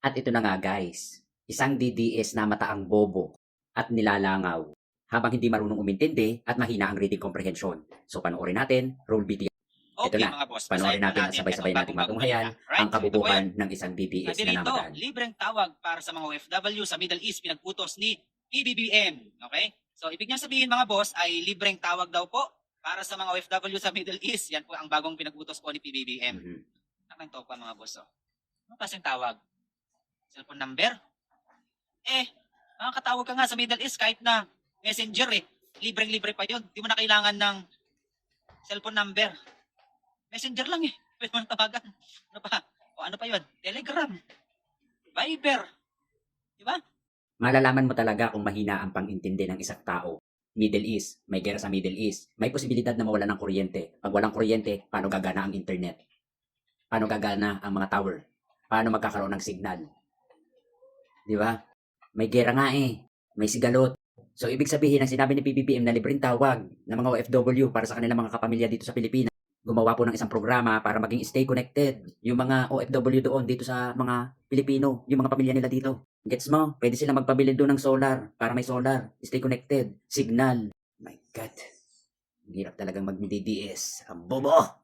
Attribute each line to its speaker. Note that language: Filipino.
Speaker 1: At ito na nga guys, isang DDS na mataang bobo at nilalangaw habang hindi marunong umintindi at mahina ang reading comprehension. So panoorin natin, roll video. Ito
Speaker 2: Okay
Speaker 1: na,
Speaker 2: mga boss,
Speaker 1: panoorin
Speaker 2: basahin po
Speaker 1: natin at
Speaker 2: natin
Speaker 1: sabay-sabay
Speaker 2: itong
Speaker 1: nating
Speaker 2: bagong
Speaker 1: matunghayan
Speaker 2: balita. Right?
Speaker 1: ang
Speaker 2: Ito po
Speaker 1: kabubuhan
Speaker 2: yan.
Speaker 1: ng isang DDS
Speaker 2: Sabi
Speaker 1: na
Speaker 2: rito,
Speaker 1: namataan.
Speaker 2: libreng tawag para sa mga OFW sa Middle East pinag-utos ni PBBM. Okay? So ibig niya sabihin mga boss ay libreng tawag daw po para sa mga OFW sa Middle East. Yan po ang bagong pinag-utos po ni PBBM. Nakang pa mga boss. Ano klaseng tawag? Cellphone number? Makakatawag ka nga sa Middle East kahit na messenger eh. Libreng-libre pa yun. Di mo na kailangan ng cellphone number. Messenger lang eh. Pwede mo na tawagan. Ano pa? O ano pa yun? Telegram. Viber. Di ba?
Speaker 1: Malalaman mo talaga kung mahina ang pang-intindi ng isang tao. Middle East, may gera sa Middle East. May posibilidad na mawala ng kuryente. Pag walang kuryente, paano gagana ang internet? Paano gagana ang mga tower? Paano magkakaroon ng signal? Di ba? May gera nga eh. May sigalot. So, ibig sabihin, ang sinabi ni PBBM na libreng tawag ng mga OFW para sa kanilang mga kapamilya dito sa Pilipinas, gumawa po ng isang programa para maging stay connected yung mga OFW doon dito sa mga Pilipino, yung mga pamilya nila dito. Gets mo? Pwede sila magpabili doon ng solar para may solar, stay connected, signal. My God. Ang hirap talagang mag-DDS. Ang bobo!